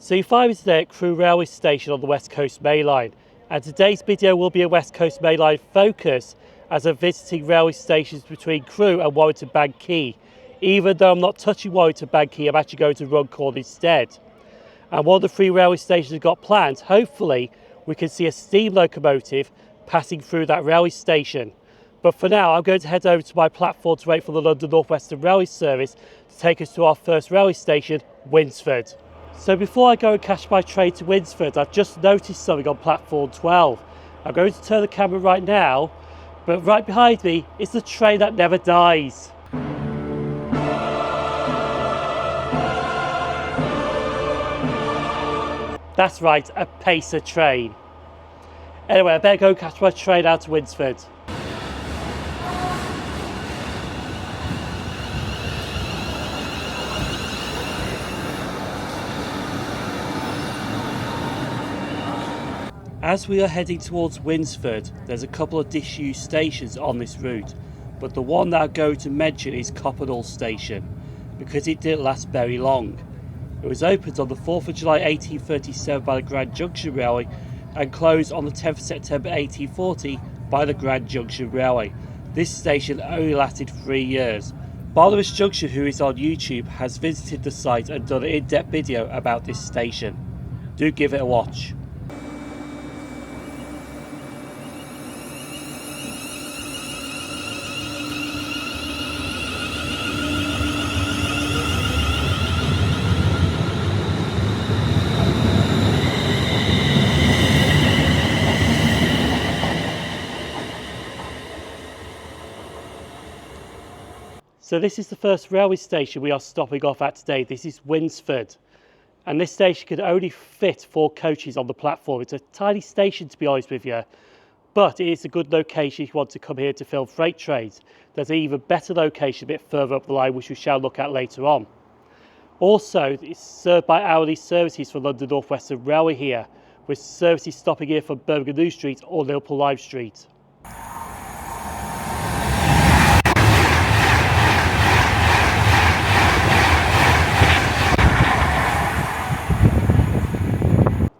So you find me today at Crewe railway station on the West Coast Main Line, and today's video will be a West Coast Main Line focus as I'm visiting railway stations between Crewe and Warrington Bank Quay. Even though I'm not touching Warrington Bank Quay, I'm actually going to Runcorn instead. And one of the three railway stations we've got planned, hopefully we can see a steam locomotive passing through that railway station. But for now, I'm going to head over to my platform to wait for the London Northwestern railway service to take us to our first railway station, Winsford. So before I go and catch my train to Winsford, I've just noticed something on platform 12. I'm going to turn the camera right now, but right behind me is the train that never dies. That's right, a pacer train. Anyway, I better go catch my train out to Winsford. As we are heading towards Winsford, there's a couple of disused stations on this route, but the one that I'm going to mention is Coppenhall Station, because it didn't last very long. It was opened on the 4th of July 1837 by the Grand Junction Railway and closed on the 10th of September 1840 by the Grand Junction Railway. This station only lasted 3 years. Barrowc Junction, who is on YouTube, has visited the site and done an in-depth video about this station. Do give it a watch. So this is the first railway station we are stopping off at today. This is Winsford. And this station can only fit 4 coaches on the platform. It's a tiny station, to be honest with you. But it is a good location if you want to come here to film freight trains. There's an even better location a bit further up the line, which we shall look at later on. Also, it's served by hourly services for London Northwestern Railway here, with services stopping here from Birmingham New Street or Liverpool Lime Street.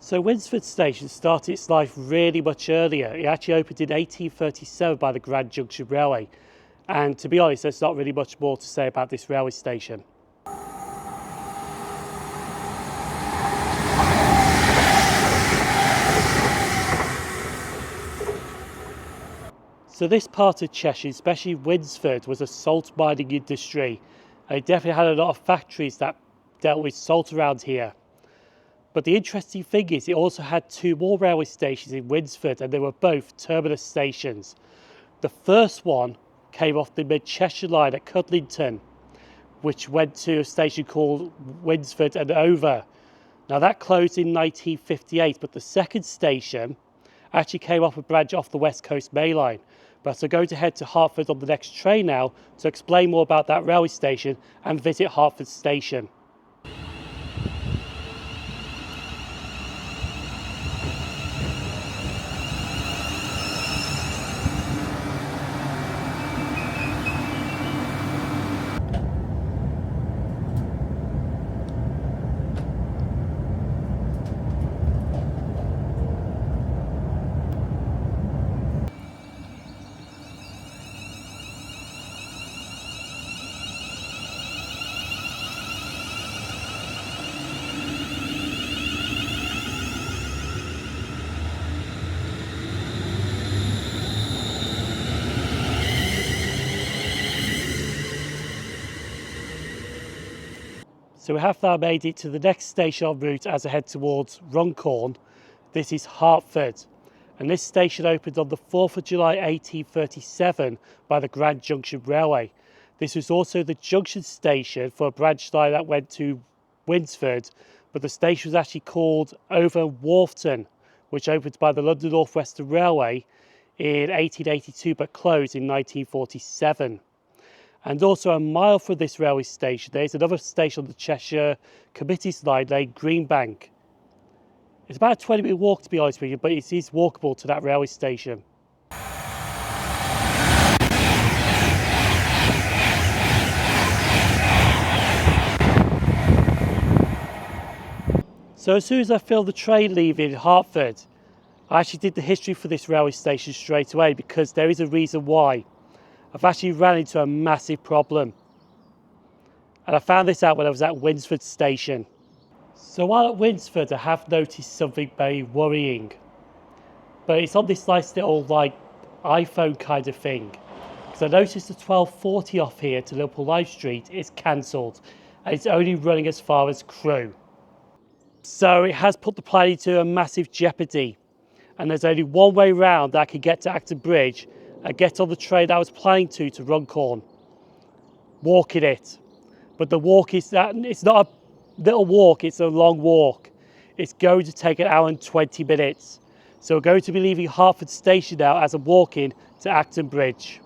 So Winsford Station started its life really much earlier. It actually opened in 1837 by the Grand Junction Railway. And to be honest, there's not really much more to say about this railway station. So this part of Cheshire, especially Winsford, was a salt mining industry. And it definitely had a lot of factories that dealt with salt around here. But the interesting thing is it also had 2 more railway stations in Winsford, and they were both terminus stations. The first one came off the Mid-Cheshire line at Cudlington, which went to a station called Winsford and over. Now that closed in 1958, but the second station actually came off a branch off the West Coast Main Line. But I'm going to head to Hartford on the next train now to explain more about that railway station and visit Hartford Station. So we have now made it to the next station en route as I head towards Runcorn. This is Hartford. And this station opened on the 4th of July 1837 by the Grand Junction Railway. This was also the junction station for a branch line that went to Winsford, but the station was actually called Over Wharfton, which opened by the London Northwestern Railway in 1882 but closed in 1947. And also a mile from this railway station, there's another station on the Cheshire Committee's line named Greenbank. It's about a 20-minute walk, to be honest with you, but it is walkable to that railway station. So as soon as I filmed the train leaving Hartford, I actually did the history for this railway station straight away, because there is a reason why. I've actually ran into a massive problem. And I found this out when I was at Winsford station. So while at Winsford, I have noticed something very worrying. But it's on this nice little iPhone kind of thing. Because I noticed the 1240 off here to Liverpool Live Street is cancelled. And it's only running as far as Crewe. So it has put the plan into a massive jeopardy. And there's only one way round that I can get to Acton Bridge and get on the train I was planning to Runcorn. Walking it. But the walk is that it's not a little walk, it's a long walk. It's going to take an hour and 20 minutes. So we're going to be leaving Hartford station now as I'm walking to Acton Bridge.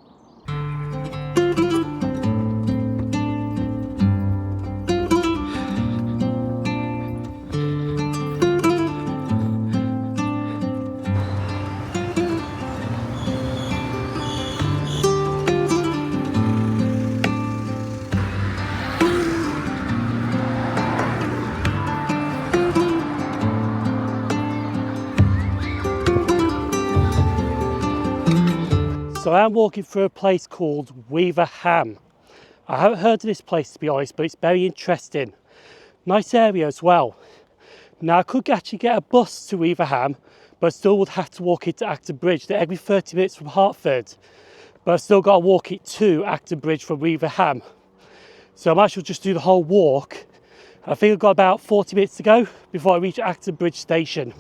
So I am walking through a place called Weaverham. I haven't heard of this place, to be honest, but it's very interesting. Nice area as well. Now I could actually get a bus to Weaverham, but I still would have to walk it to Acton Bridge. They're every 30 minutes from Hartford, but I've still got to walk it to Acton Bridge from Weaverham. So I might as well just do the whole walk. I think I've got about 40 minutes to go before I reach Acton Bridge station.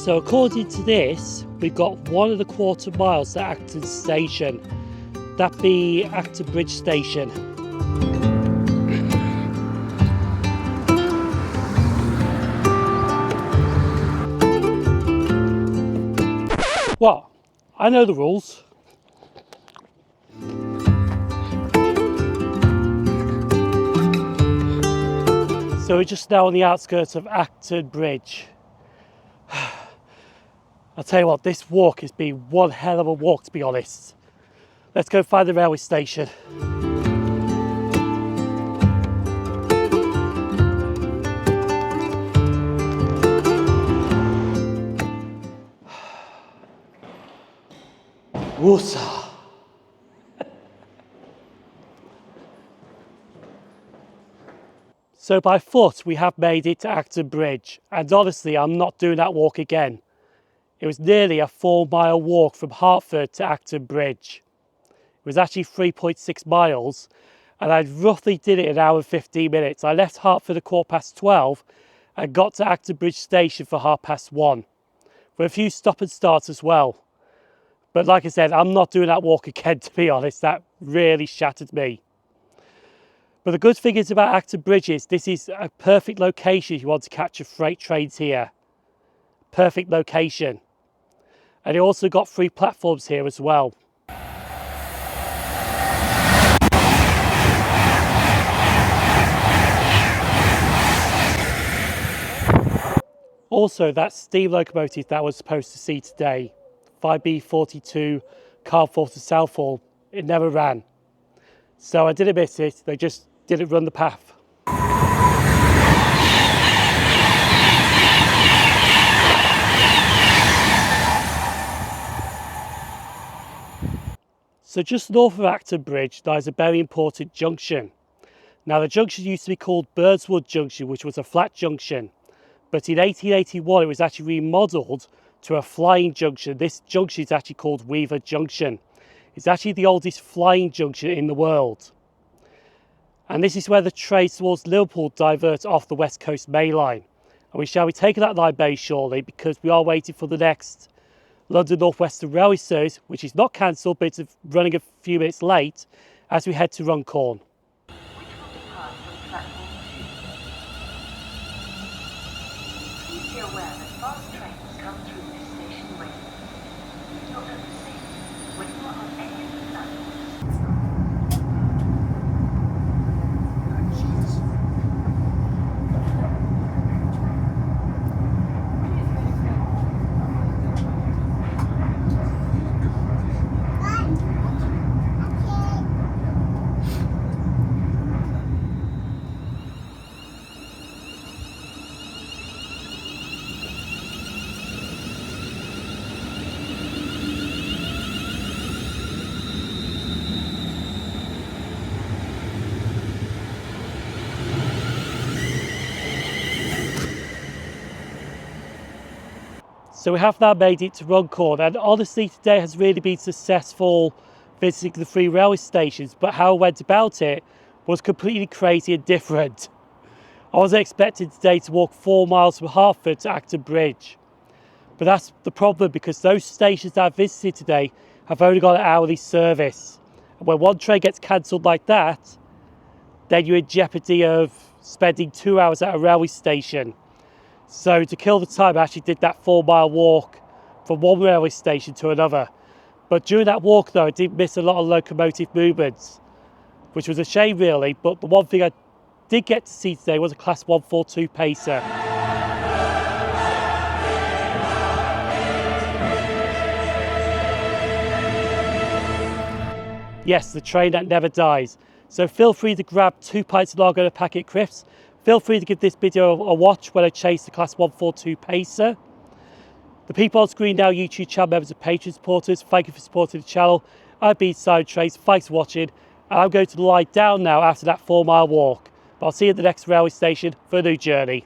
So according to this, we've got 1¼ miles to Acton station. That be Acton Bridge station. What? I know the rules. So we're just now on the outskirts of Acton Bridge. I'll tell you what, this walk has been one hell of a walk, to be honest. Let's go find the railway station. Woosa. So by foot, we have made it to Acton Bridge. And honestly, I'm not doing that walk again. It was nearly a 4-mile walk from Hartford to Acton Bridge. It was actually 3.6 miles, and I roughly did it in an hour and 15 minutes. I left Hartford at 12:15 and got to Acton Bridge station for 1:30, with a few stop and starts as well. But like I said, I'm not doing that walk again, to be honest. That really shattered me. But the good thing is about Acton Bridge is this is a perfect location if you want to catch your freight trains here. Perfect location. And it also got 3 platforms here as well. Also, that steam locomotive that I was supposed to see today, 5B42 Carnforth to Southall, it never ran. So I didn't miss it, they just didn't run the path. So just north of Acton Bridge, there is a very important junction. Now the junction used to be called Birdswood Junction, which was a flat junction. But in 1881, it was actually remodelled to a flying junction. This junction is actually called Weaver Junction. It's actually the oldest flying junction in the world. And this is where the trains towards Liverpool divert off the West Coast Main Line. And we shall be taking that line very shortly because we are waiting for the next London Northwestern railway service, which is not cancelled, but it's running a few minutes late as we head to Runcorn. Please be aware that fast trains come through this station regularly. Please note at the same when you are on any of the platforms. So we have now made it to Runcorn, and honestly today has really been successful visiting the 3 railway stations, but how I went about it was completely crazy and different. I wasn't expecting today to walk 4 miles from Hartford to Acton Bridge. But that's the problem, because those stations that I visited today have only got an hourly service. And when one train gets cancelled like that, then you're in jeopardy of spending 2 hours at a railway station. So to kill the time, I actually did that 4-mile walk from one railway station to another. But during that walk though, I did miss a lot of locomotive movements, which was a shame really. But the one thing I did get to see today was a Class 142 pacer. Yes, the train that never dies. So feel free to grab 2 pints of lager and a packet of crisps. Feel free to give this video a watch when I chase the Class 142 pacer. The people on screen now, YouTube channel members and Patreon supporters, thank you for supporting the channel. I've been SimOnTrains, thanks for watching. And I'm going to lie down now after that 4-mile walk. But I'll see you at the next railway station for a new journey.